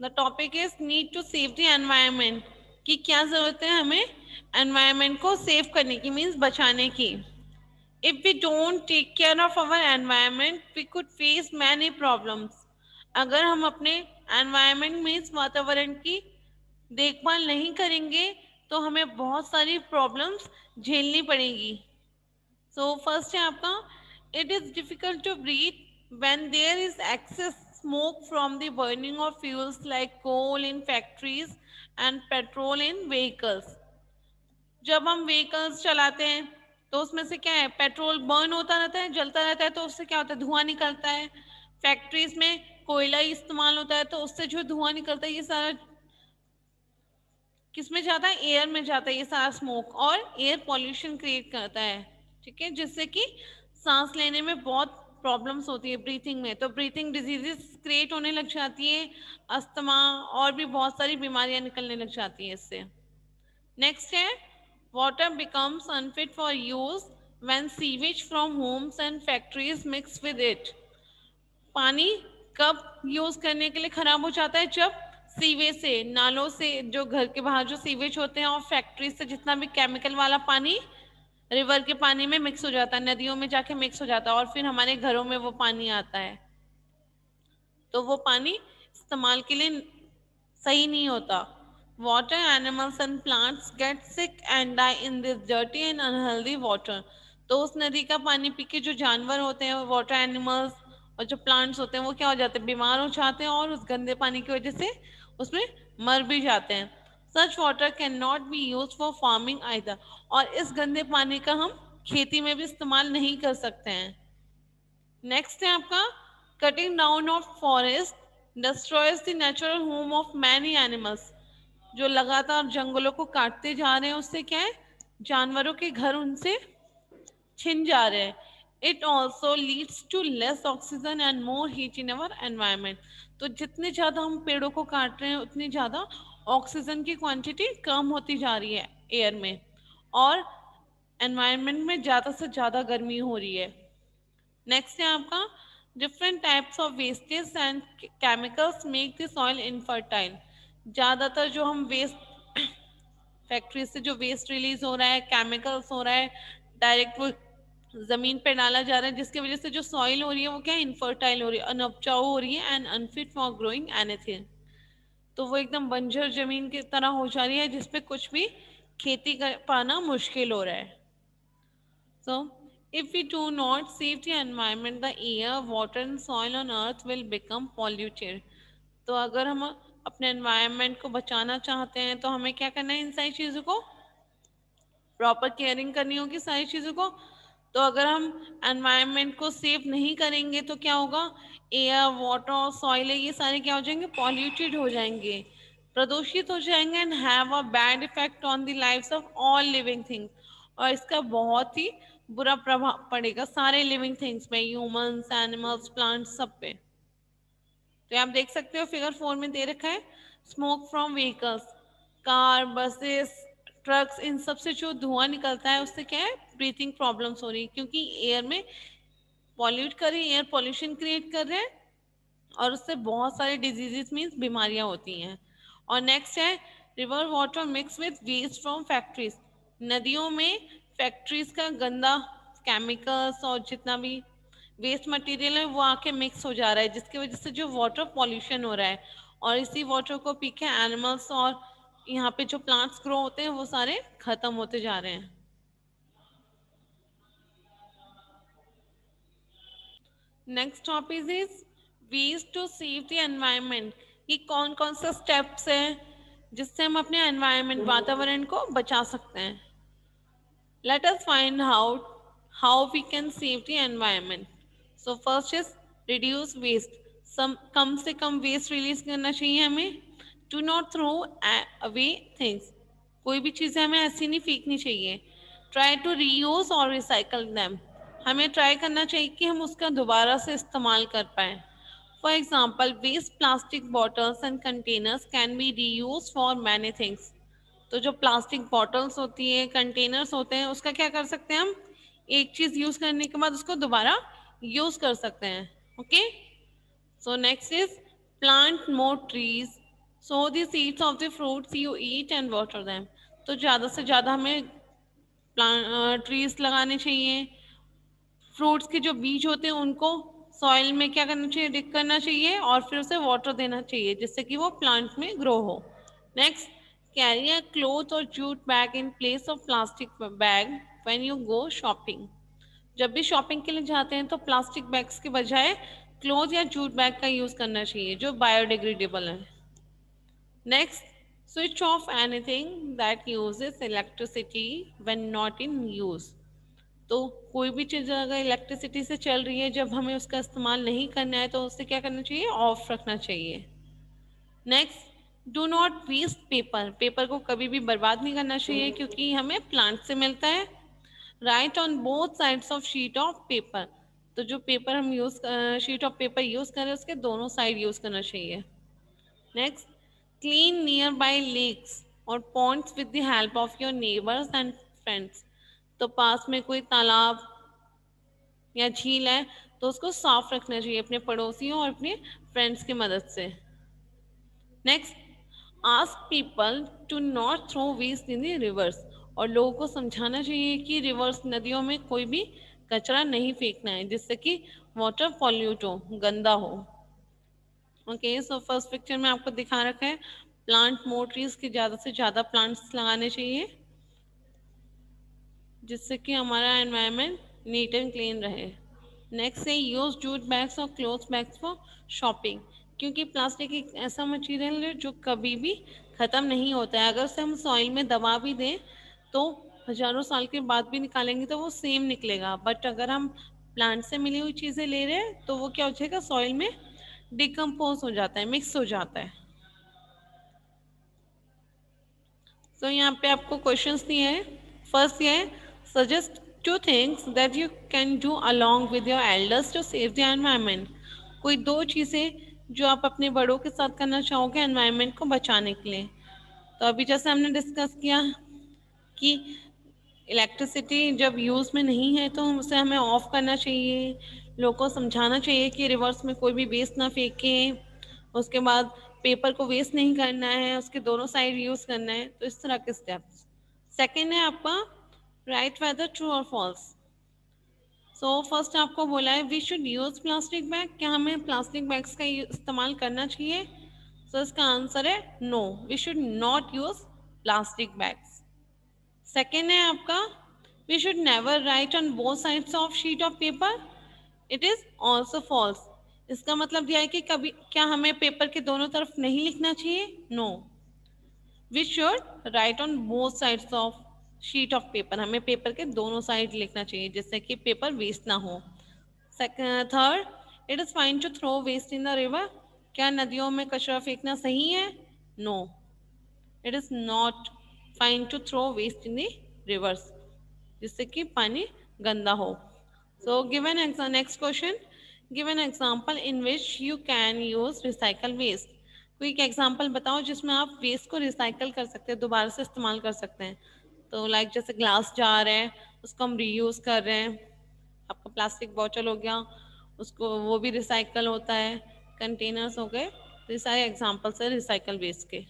The topic is need to save the environment, कि क्या जरूरत है हमें एनवायरनमेंट को सेव करने की, मीन्स बचाने की। If we don't take care of our environment we could face many problems. अगर हम अपने एनवायरनमेंट मीन्स वातावरण की देखभाल नहीं करेंगे तो हमें बहुत सारी प्रॉब्लम्स झेलनी पड़ेगी। सो फर्स्ट है आपका, it is difficult to breathe when there is excess smoke from the burning of fuels like coal in factories and petrol in vehicles. जब हम व्हीकल्स चलाते हैं तो उसमें से क्या है, पेट्रोल बर्न होता रहता है, जलता रहता है, तो उससे क्या होता है, धुआं निकलता है। फैक्ट्रीज में कोयला इस्तेमाल होता है तो उससे जो धुआं निकलता है ये सारा किस में जाता है, एयर में जाता है ये सारा स्मोक, और एयर पॉल्यूशन क्रिएट करता है। ठीक है, जिससे कि सांस लेने में बहुत प्रॉब्लम्स होती है, ब्रीथिंग में, तो ब्रीथिंग डिजीजेस क्रिएट होने लग जाती है, अस्थमा और भी बहुत सारी बीमारियां निकलने लग जाती है इससे। नेक्स्ट है, water becomes unfit for use when sewage from homes and factories mix with it. पानी कब यूज करने के लिए खराब हो जाता है, जब सीवेज से, नालों से, जो घर के बाहर जो सीवेज होते हैं और फैक्ट्री से जितना भी केमिकल वाला पानी रिवर के पानी में मिक्स हो जाता है, नदियों में जाके मिक्स हो जाता है, और फिर हमारे घरों में वो पानी आता है, तो वो पानी इस्तेमाल के लिए सही नहीं होता। Water animals and plants get sick and die in this dirty and unhealthy water. तो उस नदी का पानी पी के जो जानवर होते हैं, वाटर एनिमल्स और जो प्लांट्स होते हैं, वो क्या हो जाते हैं, बीमार हो जाते हैं, और उस गंदे पानी की वजह से उसमें मर भी जाते हैं। सच water can not be use for farming either. और इस गंदे पानी का हम खेती में भी इस्तेमाल नहीं कर सकते हैं। नेक्स्ट है आपका, cutting down of forest destroys the natural home of many animals. जो लगातार जंगलों को काटते जा रहे हैं उससे क्या है, जानवरों के घर उनसे छिन जा रहे हैं। It also leads to less oxygen and more heat in our environment. तो जितने ज़्यादा हम पेड़ों को काट रहे हैं उतनी ज़्यादा ऑक्सीजन की क्वांटिटी कम होती जा रही है एयर में, और एनवायरनमेंट में ज़्यादा से ज़्यादा गर्मी हो रही है। नेक्स्ट है आपका, different types of wastage and chemicals make the soil infertile. ज़्यादातर जो हम वेस्ट फैक्ट्री से जो वेस्ट रिलीज हो रहा है, केमिकल्स हो रहा है, डायरेक्ट वो जमीन पे डाला जा रहा है, जिसकी वजह से जो सॉइल हो रही है वो क्या, इनफर्टाइल हो रही है, अनउपजाऊ हो रही है, and unfit for growing anything. तो वो एकदम बंजर जमीन की तरह हो जा रही है जिसपे कुछ भी खेती कर पाना मुश्किल हो रहा है। So, if we do not save the environment, the air, water and soil on earth will become polluted. तो अगर हम अपने environment को बचाना चाहते हैं तो हमें क्या करना है, इन सारी चीज़ों को प्रॉपर केयरिंग करनी होगी, सारी चीज़ों को। तो अगर हम एनवायरनमेंट को सेव नहीं करेंगे तो क्या होगा, एयर, वाटर और सॉइल है, ये सारे क्या हो जाएंगे, पॉल्यूटेड हो जाएंगे, प्रदूषित हो जाएंगे, and have a bad effect on the lives of all living things. और इसका बहुत ही बुरा प्रभाव पड़ेगा सारे लिविंग थिंग्स पे, ह्यूमंस, एनिमल्स, प्लांट्स, सब पे। तो आप देख सकते हो फिगर 4 में दे रखा है, smoke from vehicles, car, buses, trucks, इन सब से जो धुआं निकलता है उससे क्या है, ब्रीथिंग प्रॉब्लम्स हो रही है, क्योंकि एयर में पॉल्यूट कर रही है, एयर पॉल्यूशन क्रिएट कर रहे हैं, और उससे बहुत सारी डिजीजेस मीन्स बीमारियां होती हैं। और नेक्स्ट है, river water mix with waste from factories. नदियों में फैक्ट्रीज का गंदा केमिकल्स और जितना भी वेस्ट मटेरियल है वो आके मिक्स हो जा रहा है, जिसकी वजह से जो वाटर पॉल्यूशन हो रहा है, और इसी वाटर को पी के एनिमल्स और यहाँ पे जो प्लांट्स ग्रो होते हैं वो सारे खत्म होते जा रहे हैं। Next topic is ways to save the environment. ये कौन कौन सा स्टेप्स हैं जिससे हम अपने एनवायरनमेंट, वातावरण को बचा सकते हैं। Let us find out how we can save the environment. So first is reduce waste. Some कम से कम waste release करना चाहिए हमें. Do not throw away things. कोई भी चीज़ें हमें ऐसी नहीं फेंकनी चाहिए. Try to reuse or recycle them. हमें ट्राई करना चाहिए कि हम उसका दोबारा से इस्तेमाल कर पाएँ. For example, waste plastic bottles and containers can be reused for many things. तो जो प्लास्टिक बॉटल्स होती है, कंटेनर्स होते हैं, उसका क्या कर सकते हैं हम, एक चीज यूज करने के बाद उसको दोबारा यूज कर सकते हैं। Okay, so next is plant more trees, so the seeds of the fruits you eat and water them. तो ज़्यादा से ज़्यादा हमें ट्रीज लगाने चाहिए। फ्रूट्स के जो बीज होते हैं उनको सॉइल में क्या करना चाहिए, डिग करना चाहिए और फिर उसे वाटर देना चाहिए जिससे कि वो प्लांट में ग्रो हो। नेक्स्ट, कैरी अ क्लोथ और jute bag in place of plastic bag when you go shopping. जब भी शॉपिंग के लिए जाते हैं तो प्लास्टिक बैग्स के बजाय क्लोथ या जूट बैग का यूज़ करना चाहिए जो बायोडिग्रेडेबल है। Next, switch off anything that uses electricity when not in use। तो कोई भी चीज़ अगर इलेक्ट्रिसिटी से चल रही है, जब हमें उसका इस्तेमाल नहीं करना है तो उसे क्या करना चाहिए, ऑफ रखना चाहिए। Next, do not waste paper. Paper को कभी भी बर्बाद नहीं करना चाहिए क्योंकि हमें प्लांट से मिलता है। Write on both sides of sheet of paper. तो जो पेपर हम use sheet of paper use करें उसके दोनों साइड यूज़ करना चाहिए। Next, clean nearby lakes और ponds with the help of your neighbours and friends. तो पास में कोई तालाब या झील है तो उसको साफ रखना चाहिए अपने पड़ोसियों और अपने फ्रेंड्स की मदद से। Next, ask people to not throw waste in the rivers. और लोगों को समझाना चाहिए कि रिवर्स नदियों में कोई भी कचरा नहीं फेंकना है जिससे कि वाटर पॉल्यूट हो, गंदा हो। ओके, सो फर्स्ट पिक्चर में आपको दिखा रखा है प्लांट मोर ट्रीज की ज़्यादा से ज़्यादा प्लांट्स लगाने चाहिए जिससे कि हमारा एनवायरनमेंट नीट एंड क्लीन रहे। नेक्स्ट है यूज जूट बैग्स और क्लोथ बैग्स फॉर शॉपिंग। क्योंकि प्लास्टिक एक ऐसा मटेरियल है जो कभी भी ख़त्म नहीं होता है। अगर उसे हम सॉइल में दबा भी दें तो हजारों साल के बाद भी निकालेंगे तो वो सेम निकलेगा। बट अगर हम प्लांट से मिली हुई चीज़ें ले रहे हैं तो वो क्या हो जाएगा, सॉइल में डिकम्पोज हो जाता है, मिक्स हो जाता है। तो यहाँ पे आपको क्वेश्चंस दिए हैं। फर्स्ट ये है, suggest two things that you can do along with your elders to save the environment. कोई दो चीज़ें जो आप अपने बड़ों के साथ करना चाहोगे एनवायरनमेंट को बचाने के लिए। तो अभी जैसे हमने डिस्कस किया कि इलेक्ट्रिसिटी जब यूज़ में नहीं है तो उसे हमें ऑफ करना चाहिए। लोगों को समझाना चाहिए कि रिवर्स में कोई भी वेस्ट ना फेंकें। उसके बाद पेपर को वेस्ट नहीं करना है, उसके दोनों साइड यूज़ करना है। तो इस तरह के स्टेप्स। सेकेंड है आपका राइट वेदर ट्रू और फॉल्स। सो फर्स्ट आपको बोला है we should use plastic bag. क्या हमें प्लास्टिक बैग्स का इस्तेमाल करना चाहिए? सो इसका आंसर है no, we should not use plastic bags. Second है आपका we should never write on both sides of sheet of paper. It is also false. इसका मतलब यह है कि कभी क्या हमें पेपर के दोनों तरफ नहीं लिखना चाहिए? No, we should write on both sides of sheet of paper. हमें पेपर के दोनों साइड लिखना चाहिए जिससे कि पेपर वेस्ट ना हो। Third, it is fine to throw waste in the river. क्या नदियों में कचरा फेंकना सही है? No, it is not fine to throw waste in the rivers जिससे कि पानी गंदा हो। So given next question, give an example in which you can use recycle waste. कोई एक एग्जाम्पल बताओ जिसमें आप वेस्ट को रिसाइकल कर सकते हैं, दोबारा से इस्तेमाल कर सकते हैं। तो लाइक जैसे ग्लास जार है उसको हम रीयूज कर रहे हैं। आपका प्लास्टिक बॉटल हो गया, उसको वो भी रिसाइकल होता है। कंटेनर्स हो गए। तो ये सारे एग्जाम्पल्स है रिसाइकल वेस्ट के।